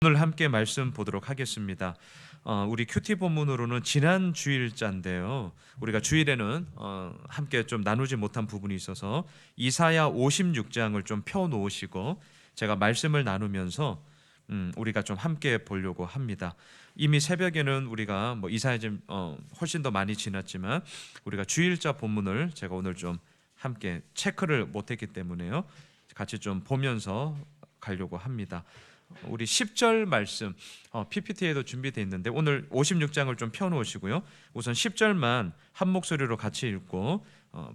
오늘 함께 말씀 보도록 하겠습니다. 우리 큐티 본문으로는 지난 주일자인데요. 우리가 주일에는 함께 좀 나누지 못한 부분이 있어서 이사야 56장을 좀 펴놓으시고 제가 말씀을 나누면서 우리가 좀 함께 보려고 합니다. 이미 새벽에는 우리가 이사야 좀 훨씬 더 많이 지났지만 우리가 주일자 본문을 제가 오늘 좀 함께 체크를 못했기 때문에요. 같이 좀 보면서 가려고 합니다. 우리 10절 말씀 PPT에도 준비되어 있는데 오늘 56장을 좀 펴놓으시고요. 우선 10절만 한 목소리로 같이 읽고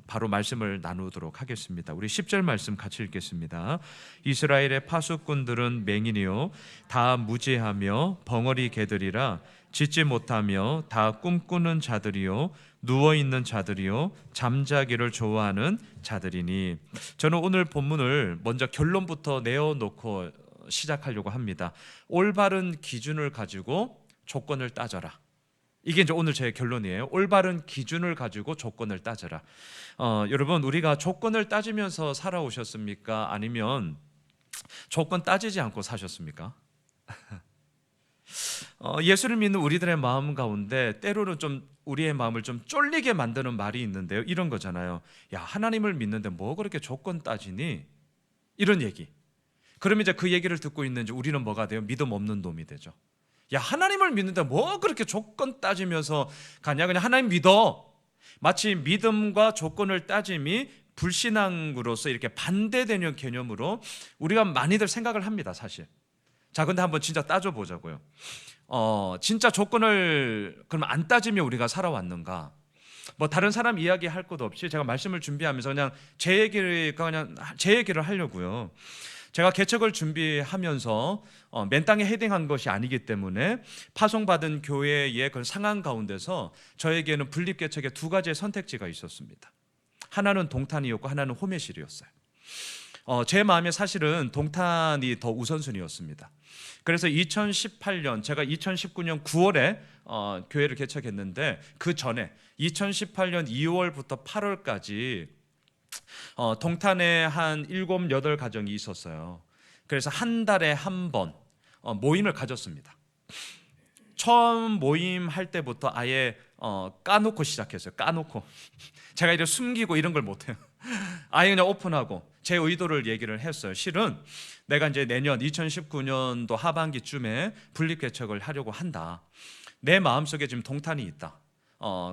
바로 말씀을 나누도록 하겠습니다. 우리 10절 말씀 같이 읽겠습니다. 이스라엘의 파수꾼들은 맹인이요 다 무지하며 벙어리 개들이라 짖지 못하며 다 꿈꾸는 자들이요 누워있는 자들이요 잠자기를 좋아하는 자들이니. 저는 오늘 본문을 먼저 결론부터 내어놓고 시작하려고 합니다. 올바른 기준을 가지고 조건을 따져라. 이게 이제 오늘 제 결론이에요. 올바른 기준을 가지고 조건을 따져라. 여러분, 우리가 조건을 따지면서 살아오셨습니까? 아니면 조건 따지지 않고 사셨습니까? 예수를 믿는 우리들의 마음 가운데 때로는 좀 우리의 마음을 좀 쫄리게 만드는 말이 있는데요. 이런 거잖아요. 야, 하나님을 믿는데 뭐 그렇게 조건 따지니? 이런 얘기. 그러면 이제 그 얘기를 듣고 있는지 우리는 뭐가 돼요? 믿음 없는 놈이 되죠. 야, 하나님을 믿는데 뭐 그렇게 조건 따지면서 가냐? 그냥 하나님 믿어. 마치 믿음과 조건을 따짐이 불신앙으로서 이렇게 반대되는 개념으로 우리가 많이들 생각을 합니다, 사실. 자, 근데 한번 진짜 따져보자고요. 진짜 조건을 그럼 안 따지며 우리가 살아왔는가? 다른 사람 이야기 할 것도 없이 제가 말씀을 준비하면서 그냥 제 얘기를 하려고요. 제가 개척을 준비하면서 맨 땅에 헤딩한 것이 아니기 때문에 파송받은 교회의 그 상황 가운데서 저에게는 분립개척의 두 가지의 선택지가 있었습니다. 하나는 동탄이었고 하나는 호메실이었어요. 제 마음에 사실은 동탄이 더 우선순위였습니다. 그래서 2018년 제가 2019년 9월에 교회를 개척했는데 그 전에 2018년 2월부터 8월까지 동탄에 한 7, 8가정이 있었어요. 그래서 한 달에 한 번 모임을 가졌습니다. 처음 모임 할 때부터 아예 까놓고 시작했어요. 까놓고. 제가 이렇게 숨기고 이런 걸 못해요. 아예 그냥 오픈하고 제 의도를 얘기를 했어요. 실은 내가 이제 내년 2019년도 하반기쯤에 분립개척을 하려고 한다. 내 마음속에 지금 동탄이 있다.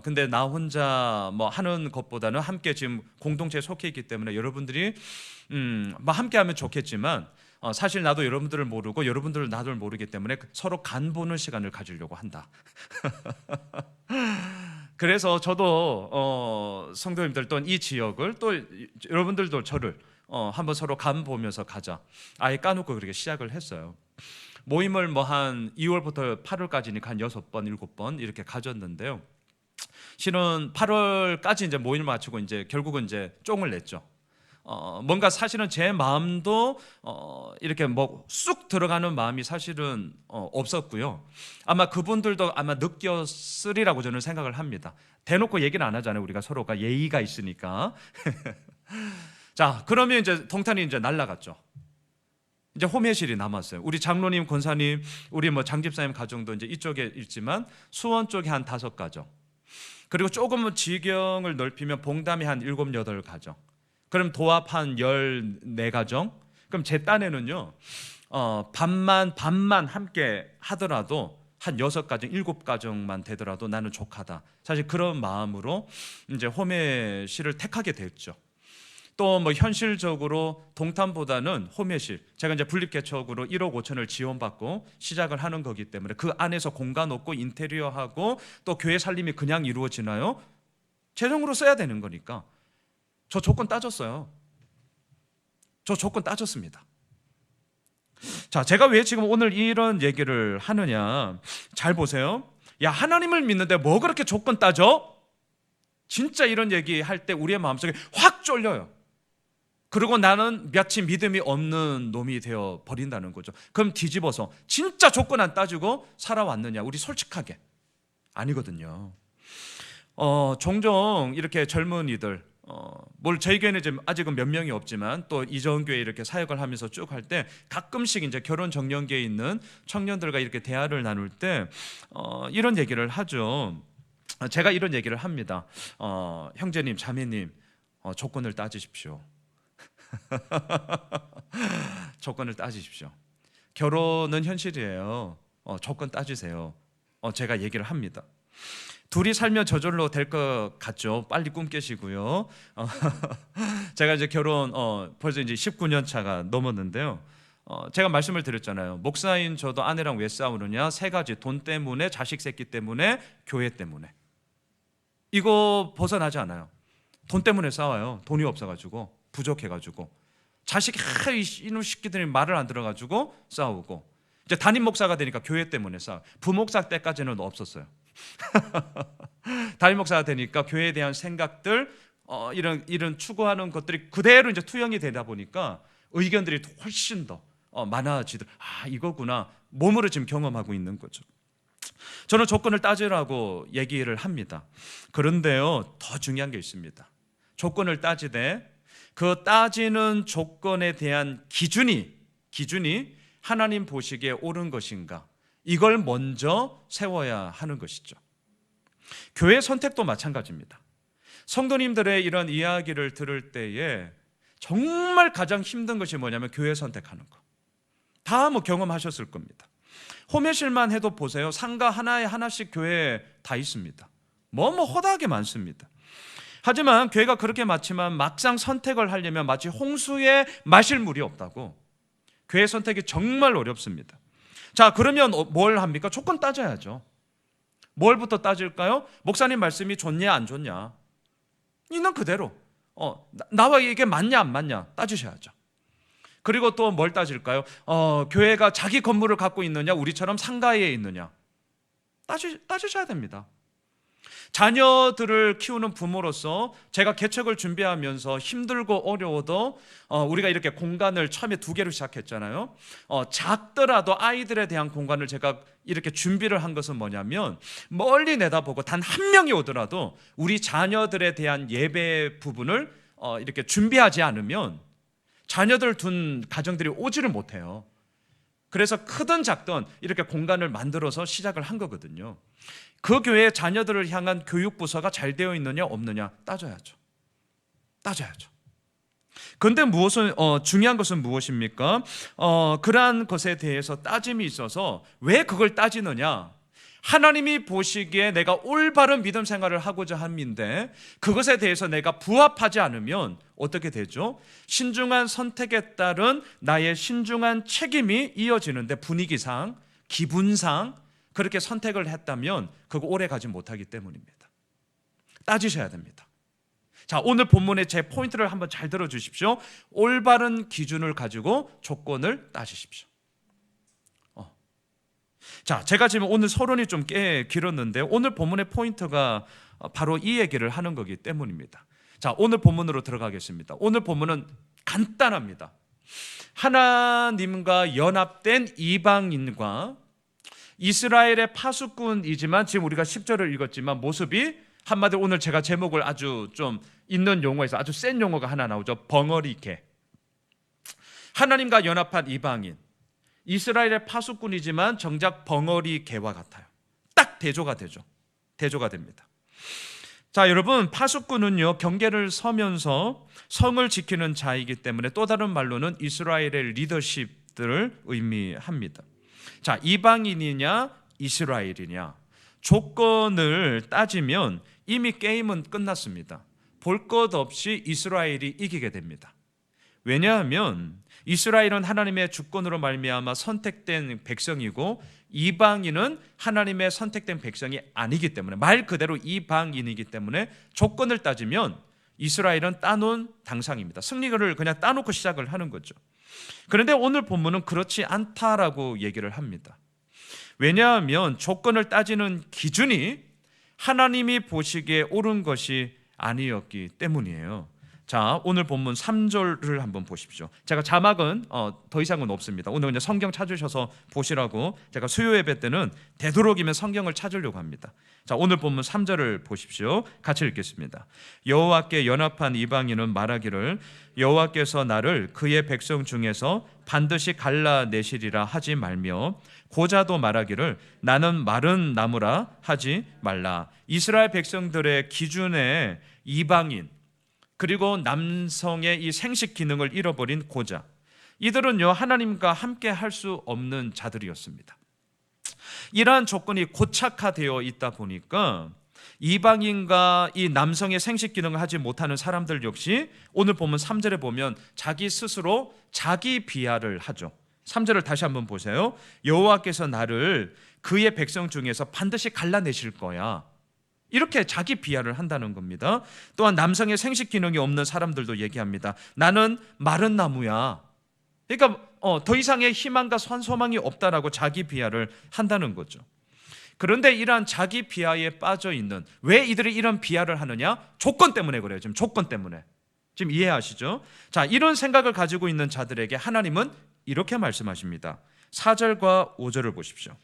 근데 나 혼자 하는 것보다는 함께 지금 공동체에 속해 있기 때문에 여러분들이 함께 하면 좋겠지만 사실 나도 여러분들을 모르고 여러분들은 나를 모르기 때문에 서로 간 보는 시간을 가지려고 한다. 그래서 저도 성도님들 또는 이 지역을 또 여러분들도 저를 한번 서로 간 보면서 가자. 아예 까놓고 그렇게 시작을 했어요. 모임을 한 2월부터 8월까지니까 한 6번, 7번 이렇게 가졌는데요. 실은 8월까지 이제 모임을 마치고 이제 결국은 이제 쫑을 냈죠. 뭔가 사실은 제 마음도 이렇게 쑥 들어가는 마음이 사실은 없었고요. 아마 그분들도 아마 느꼈으리라고 저는 생각을 합니다. 대놓고 얘기는 안 하잖아요. 우리가 서로가 예의가 있으니까. 자, 그러면 이제 동탄이 이제 날라갔죠. 이제 호매실이 남았어요. 우리 장로님, 권사님, 우리 장집사님 가정도 이제 이쪽에 있지만 수원 쪽에 한 5가정. 그리고 조금 지경을 넓히면 봉담이 한 7, 8가정. 그럼 도합 한 14가정. 그럼 제 딴에는요 반만 함께 하더라도 한 6가정, 7가정만 되더라도 나는 족하다. 사실 그런 마음으로 이제 호매실을 택하게 됐죠. 또 현실적으로 동탄보다는 호매실, 제가 이제 분립개척으로 1억 5천을 지원받고 시작을 하는 거기 때문에 그 안에서 공간 없고 인테리어하고 또 교회 살림이 그냥 이루어지나요? 재정으로 써야 되는 거니까 저 조건 따졌어요. 저 조건 따졌습니다. 자, 제가 왜 지금 오늘 이런 얘기를 하느냐, 잘 보세요. 야, 하나님을 믿는데 뭐 그렇게 조건 따져? 진짜 이런 얘기 할 때 우리의 마음속에 확 쫄려요. 그리고 나는 마치 믿음이 없는 놈이 되어 버린다는 거죠. 그럼 뒤집어서 진짜 조건 안 따지고 살아왔느냐? 우리 솔직하게 아니거든요. 종종 이렇게 젊은이들 저희 교회는 지금 아직은 몇 명이 없지만 또 이정교회 이렇게 사역을 하면서 쭉 할 때 가끔씩 이제 결혼 정년기에 있는 청년들과 이렇게 대화를 나눌 때 이런 얘기를 하죠. 제가 이런 얘기를 합니다. 형제님, 자매님, 조건을 따지십시오. 조건을 따지십시오. 결혼은 현실이에요. 조건 따지세요. 제가 얘기를 합니다. 둘이 살면 저절로 될 것 같죠. 빨리 꿈 깨시고요. 제가 이제 결혼 벌써 이제 19년 차가 넘었는데요. 제가 말씀을 드렸잖아요. 목사인 저도 아내랑 왜 싸우느냐? 세 가지: 돈 때문에, 자식 새끼 때문에, 교회 때문에. 이거 벗어나지 않아요. 돈 때문에 싸워요. 돈이 없어가지고, 부족해가지고. 자식, 이놈 새끼들이 말을 안 들어가지고 싸우고. 이제 담임 목사가 되니까 교회 때문에 싸워. 부목사 때까지는 없었어요. 담임 목사가 되니까 교회에 대한 생각들, 이런 추구하는 것들이 그대로 이제 투영이 되다 보니까 의견들이 훨씬 더 많아지더라고요. 이거구나. 몸으로 지금 경험하고 있는 거죠. 저는 조건을 따지라고 얘기를 합니다. 그런데요, 더 중요한 게 있습니다. 조건을 따지되 그 따지는 조건에 대한 기준이 하나님 보시기에 옳은 것인가, 이걸 먼저 세워야 하는 것이죠. 교회 선택도 마찬가지입니다. 성도님들의 이런 이야기를 들을 때에 정말 가장 힘든 것이 뭐냐면 교회 선택하는 거. 다 경험하셨을 겁니다. 홈회실만 해도 보세요. 상가 하나에 하나씩 교회에 다 있습니다. 허다하게 많습니다. 하지만 교회가 그렇게 많지만 막상 선택을 하려면 마치 홍수에 마실 물이 없다고. 교회 선택이 정말 어렵습니다. 자, 그러면 뭘 합니까? 조건 따져야죠. 뭘부터 따질까요? 목사님 말씀이 좋냐 안 좋냐, 있는 그대로 나와 이게 맞냐 안 맞냐 따지셔야죠. 그리고 또 뭘 따질까요? 교회가 자기 건물을 갖고 있느냐, 우리처럼 상가에 있느냐, 따지셔야 됩니다. 자녀들을 키우는 부모로서 제가 개척을 준비하면서 힘들고 어려워도 우리가 이렇게 공간을 처음에 2개로 시작했잖아요. 작더라도 아이들에 대한 공간을 제가 이렇게 준비를 한 것은 뭐냐면, 멀리 내다보고 단 한 명이 오더라도 우리 자녀들에 대한 예배 부분을 이렇게 준비하지 않으면 자녀들 둔 가정들이 오지를 못해요. 그래서 크든 작든 이렇게 공간을 만들어서 시작을 한 거거든요. 그 교회의 자녀들을 향한 교육부서가 잘 되어 있느냐 없느냐 따져야죠. 그런데 중요한 것은 무엇입니까? 그러한 것에 대해서 따짐이 있어서 왜 그걸 따지느냐? 하나님이 보시기에 내가 올바른 믿음 생활을 하고자 함인데 그것에 대해서 내가 부합하지 않으면 어떻게 되죠? 신중한 선택에 따른 나의 신중한 책임이 이어지는데, 분위기상, 기분상 그렇게 선택을 했다면 그거 오래 가지 못하기 때문입니다. 따지셔야 됩니다. 자, 오늘 본문의 제 포인트를 한번 잘 들어주십시오. 올바른 기준을 가지고 조건을 따지십시오. 자, 제가 지금 오늘 서론이 좀 꽤 길었는데 오늘 본문의 포인트가 바로 이 얘기를 하는 거기 때문입니다. 자, 오늘 본문으로 들어가겠습니다. 오늘 본문은 간단합니다. 하나님과 연합된 이방인과 이스라엘의 파수꾼이지만, 지금 우리가 10절을 읽었지만 모습이 한마디로 오늘 제가 제목을 아주 좀 있는 용어에서 아주 센 용어가 하나 나오죠. 벙어리개. 하나님과 연합한 이방인, 이스라엘의 파수꾼이지만 정작 벙어리 개와 같아요. 딱 대조가 됩니다. 자, 여러분, 파수꾼은요 경계를 서면서 성을 지키는 자이기 때문에 또 다른 말로는 이스라엘의 리더십들을 의미합니다. 자, 이방인이냐 이스라엘이냐 조건을 따지면 이미 게임은 끝났습니다. 볼 것 없이 이스라엘이 이기게 됩니다. 왜냐하면 이스라엘은 하나님의 주권으로 말미암아 선택된 백성이고 이방인은 하나님의 선택된 백성이 아니기 때문에, 말 그대로 이방인이기 때문에 조건을 따지면 이스라엘은 따놓은 당상입니다. 승리를 그냥 따놓고 시작을 하는 거죠. 그런데 오늘 본문은 그렇지 않다라고 얘기를 합니다. 왜냐하면 조건을 따지는 기준이 하나님이 보시기에 옳은 것이 아니었기 때문이에요. 자, 오늘 본문 3절을 한번 보십시오. 제가 자막은 더 이상은 없습니다. 오늘 그냥 성경 찾으셔서 보시라고 제가 수요 예배 때는 되도록이면 성경을 찾으려고 합니다. 자, 오늘 본문 3절을 보십시오. 같이 읽겠습니다. 여호와께 연합한 이방인은 말하기를 여호와께서 나를 그의 백성 중에서 반드시 갈라내시리라 하지 말며 고자도 말하기를 나는 마른 나무라 하지 말라. 이스라엘 백성들의 기준에 이방인 그리고 남성의 이 생식 기능을 잃어버린 고자, 이들은요 하나님과 함께 할 수 없는 자들이었습니다. 이러한 조건이 고착화되어 있다 보니까 이방인과 이 남성의 생식 기능을 하지 못하는 사람들 역시 오늘 보면 3절에 보면 자기 스스로 자기 비하를 하죠. 3절을 다시 한번 보세요. 여호와께서 나를 그의 백성 중에서 반드시 갈라내실 거야, 이렇게 자기 비하를 한다는 겁니다. 또한 남성의 생식 기능이 없는 사람들도 얘기합니다. 나는 마른 나무야. 그러니까 더 이상의 희망과 소망이 없다라고 자기 비하를 한다는 거죠. 그런데 이러한 자기 비하에 빠져 있는, 왜 이들이 이런 비하를 하느냐? 조건 때문에 그래요. 지금 조건 때문에. 지금 이해하시죠? 자, 이런 생각을 가지고 있는 자들에게 하나님은 이렇게 말씀하십니다. 4절과 5절을 보십시오.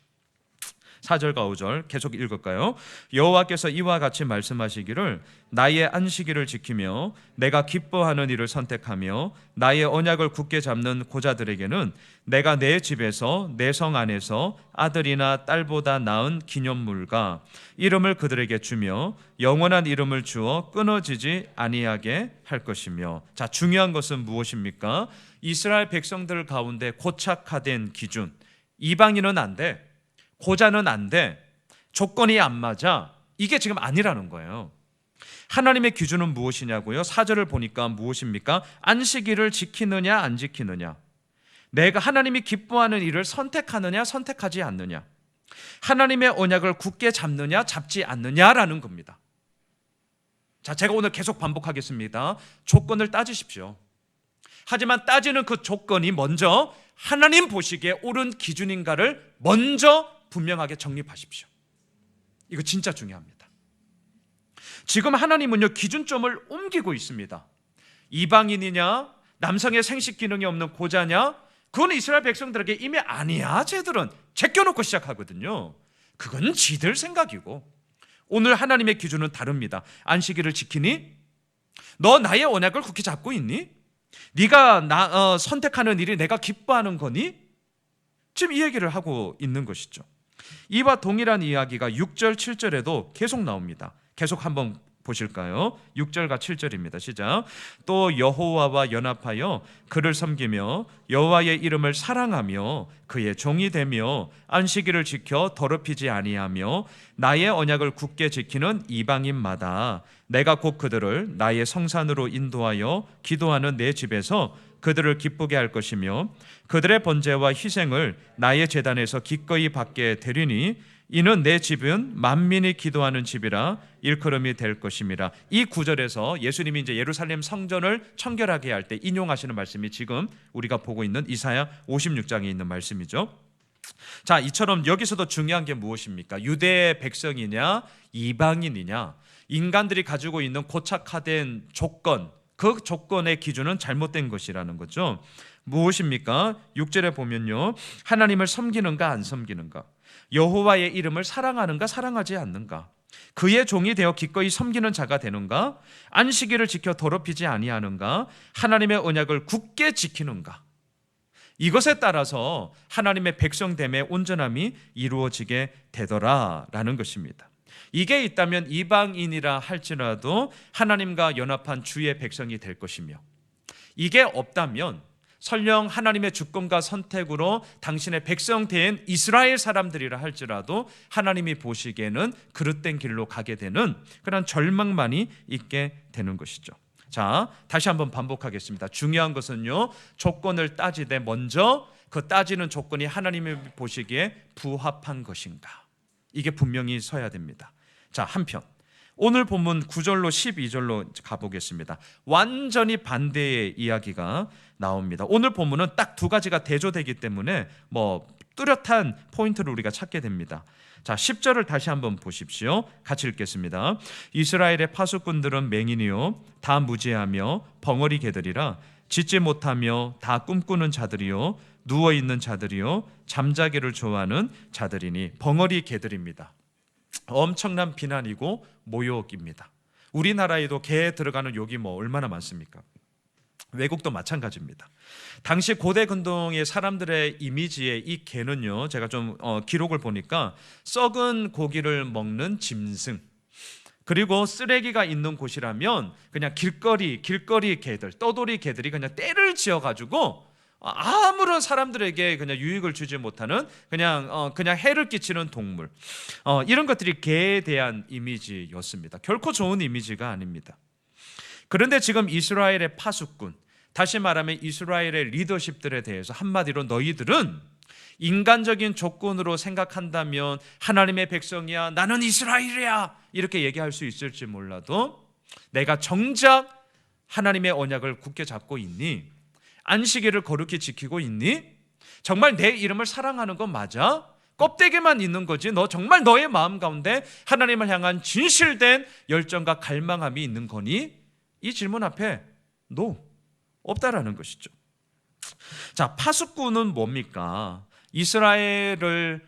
4절과 5절 계속 읽을까요? 여호와께서 이와 같이 말씀하시기를 나의 안식일을 지키며 내가 기뻐하는 일을 선택하며 나의 언약을 굳게 잡는 고자들에게는 내가 내 집에서 내 성 안에서 아들이나 딸보다 나은 기념물과 이름을 그들에게 주며 영원한 이름을 주어 끊어지지 아니하게 할 것이며. 자, 중요한 것은 무엇입니까? 이스라엘 백성들 가운데 고착화된 기준, 이방인은 안 돼, 고자는 안 돼, 조건이 안 맞아, 이게 지금 아니라는 거예요. 하나님의 기준은 무엇이냐고요? 4절을 보니까 무엇입니까? 안식일을 지키느냐 안 지키느냐, 내가 하나님이 기뻐하는 일을 선택하느냐 선택하지 않느냐, 하나님의 언약을 굳게 잡느냐 잡지 않느냐라는 겁니다. 자, 제가 오늘 계속 반복하겠습니다. 조건을 따지십시오. 하지만 따지는 그 조건이 먼저 하나님 보시기에 옳은 기준인가를 먼저 분명하게 정립하십시오. 이거 진짜 중요합니다. 지금 하나님은요 기준점을 옮기고 있습니다. 이방인이냐 남성의 생식 기능이 없는 고자냐, 그건 이스라엘 백성들에게 이미 아니야, 쟤들은 제껴놓고 시작하거든요. 그건 지들 생각이고, 오늘 하나님의 기준은 다릅니다. 안식일을 지키니? 너 나의 언약을 굳게 잡고 있니? 네가 선택하는 일이 내가 기뻐하는 거니? 지금 이 얘기를 하고 있는 것이죠. 이와 동일한 이야기가 6절 7절에도 계속 나옵니다. 계속 한번 보실까요? 6절과 7절입니다. 시작. 또 여호와와 연합하여 그를 섬기며 여호와의 이름을 사랑하며 그의 종이 되며 안식일을 지켜 더럽히지 아니하며 나의 언약을 굳게 지키는 이방인마다 내가 곧 그들을 나의 성산으로 인도하여 기도하는 내 집에서 그들을 기쁘게 할 것이며 그들의 번제와 희생을 나의 제단에서 기꺼이 받게 되리니 이는 내 집은 만민이 기도하는 집이라 일컬음이 될 것임이라. 이 구절에서 예수님이 이제 예루살렘 성전을 청결하게 할 때 인용하시는 말씀이 지금 우리가 보고 있는 이사야 56장에 있는 말씀이죠. 자, 이처럼 여기서도 중요한 게 무엇입니까? 유대 백성이냐 이방인이냐, 인간들이 가지고 있는 고착화된 조건, 그 조건의 기준은 잘못된 것이라는 거죠. 무엇입니까? 6절에 보면요, 하나님을 섬기는가 안 섬기는가, 여호와의 이름을 사랑하는가 사랑하지 않는가, 그의 종이 되어 기꺼이 섬기는 자가 되는가, 안식일을 지켜 더럽히지 아니하는가, 하나님의 언약을 굳게 지키는가, 이것에 따라서 하나님의 백성됨의 온전함이 이루어지게 되더라라는 것입니다. 이게 있다면 이방인이라 할지라도 하나님과 연합한 주의 백성이 될 것이며, 이게 없다면 설령 하나님의 주권과 선택으로 당신의 백성 된 이스라엘 사람들이라 할지라도 하나님이 보시기에는 그릇된 길로 가게 되는 그런 절망만이 있게 되는 것이죠. 자, 다시 한번 반복하겠습니다. 중요한 것은요, 조건을 따지되 먼저 그 따지는 조건이 하나님이 보시기에 부합한 것인가, 이게 분명히 서야 됩니다. 자, 한편 오늘 본문 9절로 12절로 가보겠습니다. 완전히 반대의 이야기가 나옵니다. 오늘 본문은 딱 두 가지가 대조되기 때문에 뚜렷한 포인트를 우리가 찾게 됩니다. 자, 10절을 다시 한번 보십시오. 같이 읽겠습니다. 이스라엘의 파수꾼들은 맹인이요 다 무지하며 벙어리 개들이라 짖지 못하며 다 꿈꾸는 자들이요 누워있는 자들이요 잠자기를 좋아하는 자들이니 벙어리 개들입니다. 엄청난 비난이고 모욕입니다. 우리나라에도 개 들어가는 욕이 얼마나 많습니까? 외국도 마찬가지입니다. 당시 고대 근동의 사람들의 이미지에 이 개는요, 제가 좀 기록을 보니까 썩은 고기를 먹는 짐승, 그리고 쓰레기가 있는 곳이라면 그냥 길거리 개들, 떠돌이 개들이 그냥 떼를 지어가지고 아무런 사람들에게 그냥 유익을 주지 못하는 그냥 해를 끼치는 동물, 이런 것들이 개에 대한 이미지였습니다. 결코 좋은 이미지가 아닙니다. 그런데 지금 이스라엘의 파수꾼, 다시 말하면 이스라엘의 리더십들에 대해서 한마디로 너희들은 인간적인 조건으로 생각한다면 하나님의 백성이야, 나는 이스라엘이야, 이렇게 얘기할 수 있을지 몰라도 내가 정작 하나님의 언약을 굳게 잡고 있니? 안식일을 거룩히 지키고 있니? 정말 내 이름을 사랑하는 건 맞아? 껍데기만 있는 거지 너 정말 너의 마음 가운데 하나님을 향한 진실된 열정과 갈망함이 있는 거니? 이 질문 앞에 no, 없다라는 것이죠. 자, 파수꾼은 뭡니까? 이스라엘을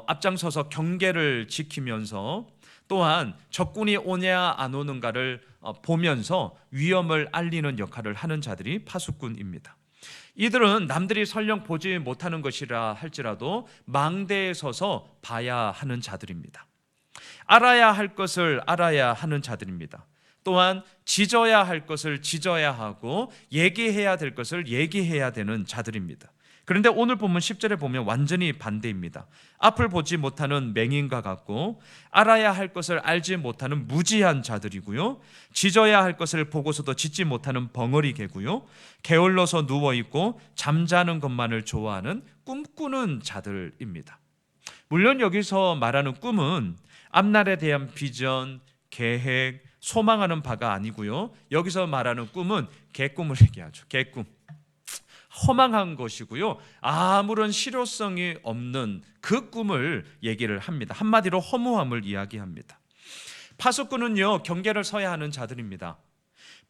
앞장서서 경계를 지키면서 또한 적군이 오냐 안 오는가를 보면서 위험을 알리는 역할을 하는 자들이 파수꾼입니다. 이들은 남들이 설령 보지 못하는 것이라 할지라도 망대에 서서 봐야 하는 자들입니다. 알아야 할 것을 알아야 하는 자들입니다. 또한 짖어야 할 것을 짖어야 하고 얘기해야 될 것을 얘기해야 되는 자들입니다. 그런데 오늘 본문 10절에 보면 완전히 반대입니다. 앞을 보지 못하는 맹인과 같고 알아야 할 것을 알지 못하는 무지한 자들이고요, 짖어야 할 것을 보고서도 짖지 못하는 벙어리 개고요, 게을러서 누워있고 잠자는 것만을 좋아하는 꿈꾸는 자들입니다. 물론 여기서 말하는 꿈은 앞날에 대한 비전, 계획, 소망하는 바가 아니고요, 여기서 말하는 꿈은 개꿈을 얘기하죠. 개꿈, 허망한 것이고요, 아무런 실효성이 없는 그 꿈을 얘기를 합니다. 한마디로 허무함을 이야기합니다. 파수꾼은요, 경계를 서야 하는 자들입니다.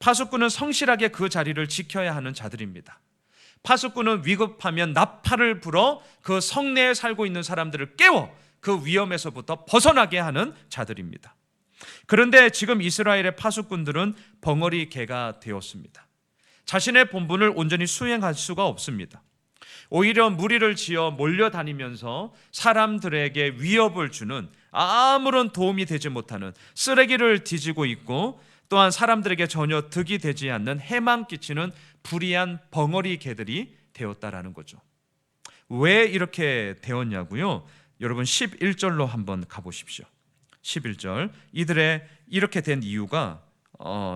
파수꾼은 성실하게 그 자리를 지켜야 하는 자들입니다. 파수꾼은 위급하면 나팔을 불어 그 성내에 살고 있는 사람들을 깨워 그 위험에서부터 벗어나게 하는 자들입니다. 그런데 지금 이스라엘의 파수꾼들은 벙어리 개가 되었습니다. 자신의 본분을 온전히 수행할 수가 없습니다. 오히려 무리를 지어 몰려다니면서 사람들에게 위협을 주는, 아무런 도움이 되지 못하는 쓰레기를 뒤지고 있고, 또한 사람들에게 전혀 득이 되지 않는 해만 끼치는 불의한 벙어리 개들이 되었다라는 거죠. 왜 이렇게 되었냐고요? 여러분 11절로 한번 가보십시오. 11절, 이들의 이렇게 된 이유가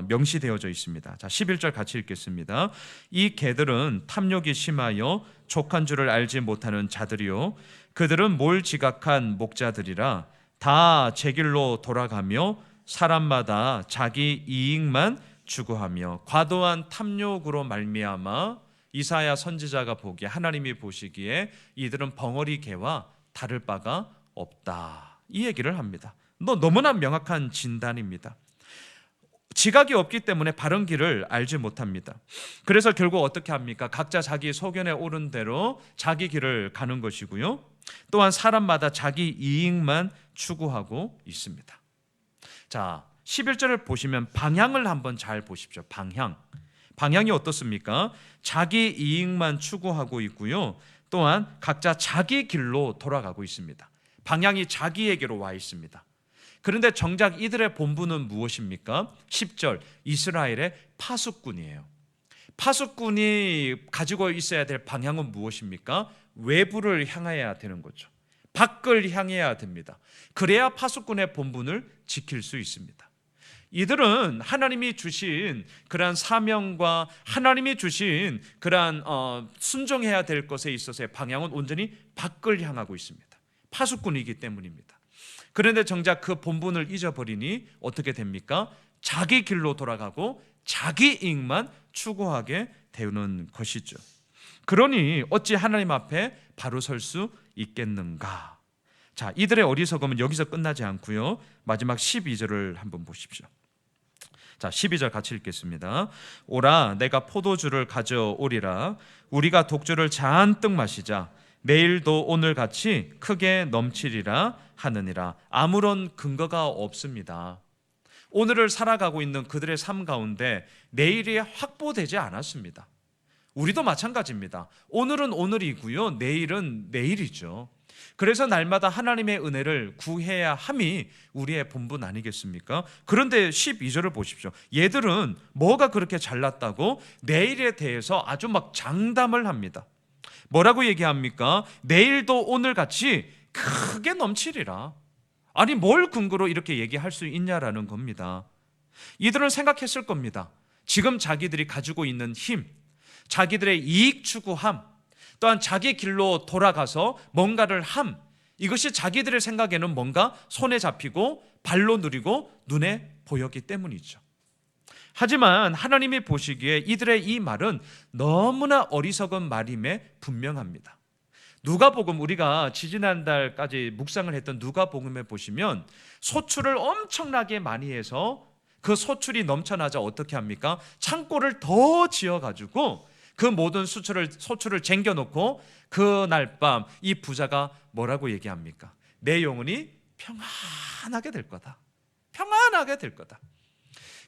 명시되어져 있습니다. 자, 11절 같이 읽겠습니다. 이 개들은 탐욕이 심하여 족한 줄을 알지 못하는 자들이요, 그들은 몰지각한 목자들이라 다 제 길로 돌아가며 사람마다 자기 이익만 추구하며 과도한 탐욕으로 말미암아 이사야 선지자가 보기에, 하나님이 보시기에 이들은 벙어리 개와 다를 바가 없다, 이 얘기를 합니다. 너무나 명확한 진단입니다. 지각이 없기 때문에 바른 길을 알지 못합니다. 그래서 결국 어떻게 합니까? 각자 자기 소견에 오른 대로 자기 길을 가는 것이고요, 또한 사람마다 자기 이익만 추구하고 있습니다. 자, 11절을 보시면 방향을 한번 잘 보십시오. 방향이 어떻습니까? 자기 이익만 추구하고 있고요, 또한 각자 자기 길로 돌아가고 있습니다. 방향이 자기에게로 와 있습니다. 그런데 정작 이들의 본분은 무엇입니까? 10절, 이스라엘의 파수꾼이에요. 파수꾼이 가지고 있어야 될 방향은 무엇입니까? 외부를 향해야 되는 거죠. 밖을 향해야 됩니다. 그래야 파수꾼의 본분을 지킬 수 있습니다. 이들은 하나님이 주신 그러한 사명과 하나님이 주신 그러한 순종해야 될 것에 있어서의 방향은 온전히 밖을 향하고 있습니다. 파수꾼이기 때문입니다. 그런데 정작 그 본분을 잊어버리니 어떻게 됩니까? 자기 길로 돌아가고 자기 이익만 추구하게 되는 것이죠. 그러니 어찌 하나님 앞에 바로 설 수 있겠는가? 자, 이들의 어리석음은 여기서 끝나지 않고요. 마지막 12절을 한번 보십시오. 자, 12절 같이 읽겠습니다. 오라, 내가 포도주를 가져오리라. 우리가 독주를 잔뜩 마시자. 내일도 오늘같이 크게 넘치리라 하느니라. 아무런 근거가 없습니다. 오늘을 살아가고 있는 그들의 삶 가운데 내일이 확보되지 않았습니다. 우리도 마찬가지입니다. 오늘은 오늘이고요, 내일은 내일이죠. 그래서 날마다 하나님의 은혜를 구해야 함이 우리의 본분 아니겠습니까? 그런데 12절을 보십시오. 얘들은 뭐가 그렇게 잘났다고 내일에 대해서 아주 막 장담을 합니다. 뭐라고 얘기합니까? 내일도 오늘같이 크게 넘치리라. 아니, 뭘 근거로 이렇게 얘기할 수 있냐라는 겁니다. 이들은 생각했을 겁니다. 지금 자기들이 가지고 있는 힘, 자기들의 이익 추구함, 또한 자기 길로 돌아가서 뭔가를 함, 이것이 자기들의 생각에는 뭔가 손에 잡히고 발로 누리고 눈에 보였기 때문이죠. 하지만 하나님이 보시기에 이들의 이 말은 너무나 어리석은 말임에 분명합니다. 누가복음, 우리가 지지난달까지 묵상을 했던 누가복음에 보시면 소출을 엄청나게 많이 해서 그 소출이 넘쳐나자 어떻게 합니까? 창고를 더 지어가지고 그 모든 소출을 쟁겨놓고 그날 밤 이 부자가 뭐라고 얘기합니까? 내 영혼이 평안하게 될 거다. 평안하게 될 거다.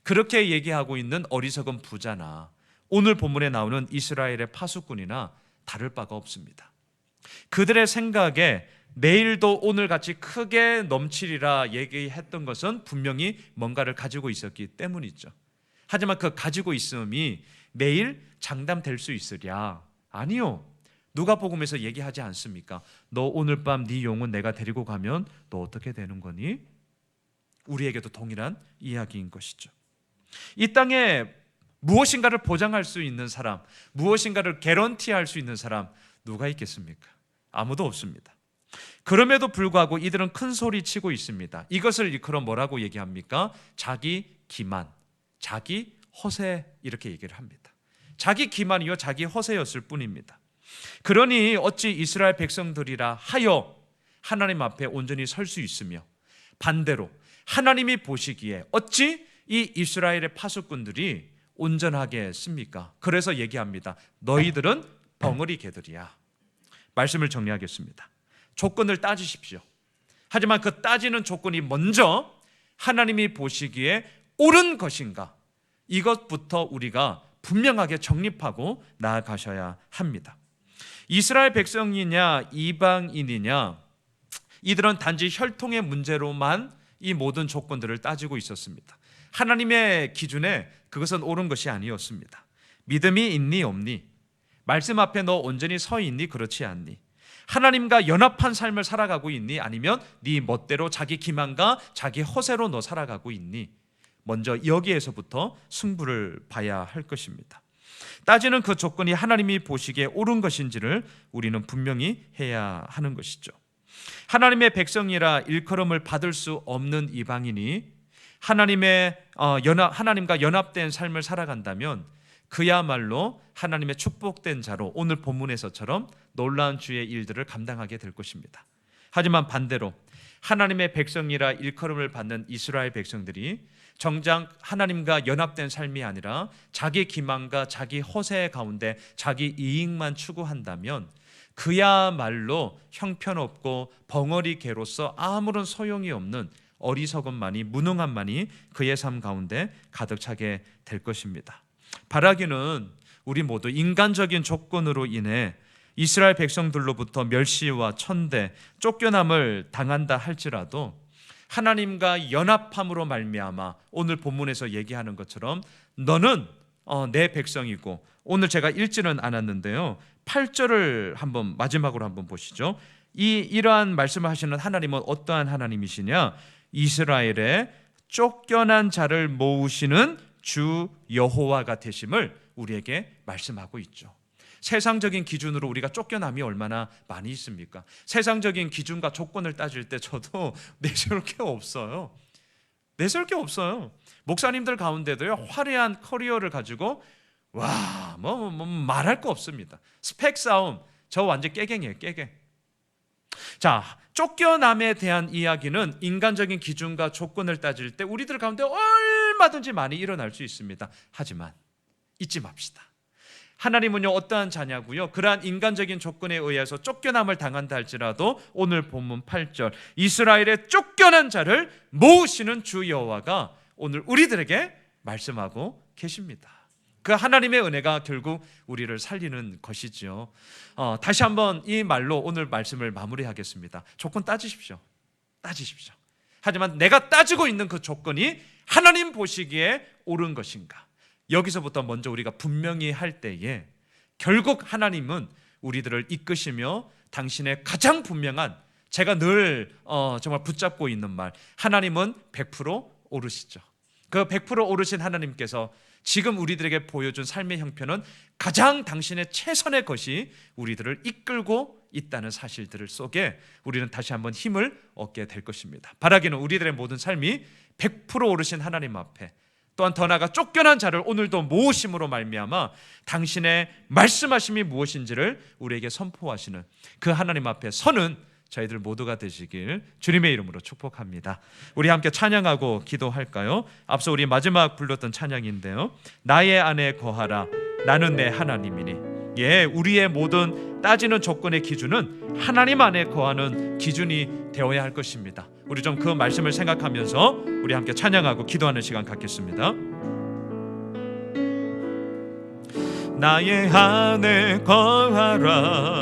그렇게 얘기하고 있는 어리석은 부자나 오늘 본문에 나오는 이스라엘의 파수꾼이나 다를 바가 없습니다. 그들의 생각에 내일도 오늘같이 크게 넘치리라 얘기했던 것은 분명히 뭔가를 가지고 있었기 때문이죠. 하지만 그 가지고 있음이 내일 장담될 수 있으랴? 아니요. 누가복음에서 얘기하지 않습니까? 너 오늘 밤 네 영혼 내가 데리고 가면 너 어떻게 되는 거니? 우리에게도 동일한 이야기인 것이죠. 이 땅에 무엇인가를 보장할 수 있는 사람, 무엇인가를 개런티할 수 있는 사람 누가 있겠습니까? 아무도 없습니다. 그럼에도 불구하고 이들은 큰 소리 치고 있습니다. 이것을 일컬어 뭐라고 얘기합니까? 자기 기만, 자기 허세, 이렇게 얘기를 합니다. 자기 기만이요 자기 허세였을 뿐입니다. 그러니 어찌 이스라엘 백성들이라 하여 하나님 앞에 온전히 설 수 있으며, 반대로 하나님이 보시기에 어찌 이 이스라엘의 파수꾼들이 온전하게 씁니까? 그래서 얘기합니다. 너희들은 벙어리 개들이야. 말씀을 정리하겠습니다. 조건을 따지십시오. 하지만 그 따지는 조건이 먼저 하나님이 보시기에 옳은 것인가, 이것부터 우리가 분명하게 정립하고 나아가셔야 합니다. 이스라엘 백성이냐 이방인이냐, 이들은 단지 혈통의 문제로만 이 모든 조건들을 따지고 있었습니다. 하나님의 기준에 그것은 옳은 것이 아니었습니다. 믿음이 있니 없니? 말씀 앞에 너 온전히 서 있니? 그렇지 않니? 하나님과 연합한 삶을 살아가고 있니? 아니면 네 멋대로 자기 기만과 자기 허세로 너 살아가고 있니? 먼저 여기에서부터 승부를 봐야 할 것입니다. 따지는 그 조건이 하나님이 보시기에 옳은 것인지를 우리는 분명히 해야 하는 것이죠. 하나님의 백성이라 일컬음을 받을 수 없는 이방인이 하나님과 연합된 삶을 살아간다면 그야말로 하나님의 축복된 자로 오늘 본문에서처럼 놀라운 주의 일들을 감당하게 될 것입니다. 하지만 반대로 하나님의 백성이라 일컬음을 받는 이스라엘 백성들이 정작 하나님과 연합된 삶이 아니라 자기 기만과 자기 허세 가운데 자기 이익만 추구한다면 그야말로 형편없고 벙어리 개로서 아무런 소용이 없는 어리석음만이, 무능함만이 그의 삶 가운데 가득 차게 될 것입니다. 바라기는 우리 모두 인간적인 조건으로 인해 이스라엘 백성들로부터 멸시와 천대, 쫓겨남을 당한다 할지라도 하나님과 연합함으로 말미암아 오늘 본문에서 얘기하는 것처럼 너는 내 백성이고, 오늘 제가 읽지는 않았는데요, 8절을 한번 마지막으로 한번 보시죠. 이러한 말씀을 하시는 하나님은 어떠한 하나님이시냐? 이스라엘의 쫓겨난 자를 모으시는 주 여호와가 되심을 우리에게 말씀하고 있죠. 세상적인 기준으로 우리가 쫓겨남이 얼마나 많이 있습니까? 세상적인 기준과 조건을 따질 때 저도 내세울 게 없어요. 내세울 게 없어요. 목사님들 가운데도요, 화려한 커리어를 가지고 뭐 말할 거 없습니다. 스펙 싸움, 저 완전 깨갱이에요, 깨갱. 자, 쫓겨남에 대한 이야기는 인간적인 기준과 조건을 따질 때 우리들 가운데 얼마든지 많이 일어날 수 있습니다. 하지만 잊지 맙시다. 하나님은요, 어떠한 자냐고요? 그러한 인간적인 조건에 의해서 쫓겨남을 당한다 할지라도 오늘 본문 8절, 이스라엘의 쫓겨난 자를 모으시는 주 여호와가 오늘 우리들에게 말씀하고 계십니다. 그 하나님의 은혜가 결국 우리를 살리는 것이죠. 다시 한번 이 말로 오늘 말씀을 마무리하겠습니다. 조건 따지십시오. 따지십시오. 하지만 내가 따지고 있는 그 조건이 하나님 보시기에 옳은 것인가? 여기서부터 먼저 우리가 분명히 할 때에 결국 하나님은 우리들을 이끄시며 당신의 가장 분명한, 제가 늘 정말 붙잡고 있는 말, 하나님은 100% 오르시죠. 그 100% 오르신 하나님께서 지금 우리들에게 보여준 삶의 형편은 가장 당신의 최선의 것이 우리들을 이끌고 있다는 사실들 속에 우리는 다시 한번 힘을 얻게 될 것입니다. 바라기는 우리들의 모든 삶이 100% 오르신 하나님 앞에, 또한 더 나아가 쫓겨난 자를 오늘도 모으심으로 말미암아 당신의 말씀하심이 무엇인지를 우리에게 선포하시는 그 하나님 앞에 서는 저희들 모두가 되시길 주님의 이름으로 축복합니다. 우리 함께 찬양하고 기도할까요? 앞서 우리 마지막 불렀던 찬양인데요, 나의 안에 거하라, 나는 내 하나님이니. 예, 우리의 모든 따지는 조건의 기준은 하나님 안에 거하는 기준이 되어야 할 것입니다. 우리 좀 그 말씀을 생각하면서 우리 함께 찬양하고 기도하는 시간 갖겠습니다. 나의 안에 거하라,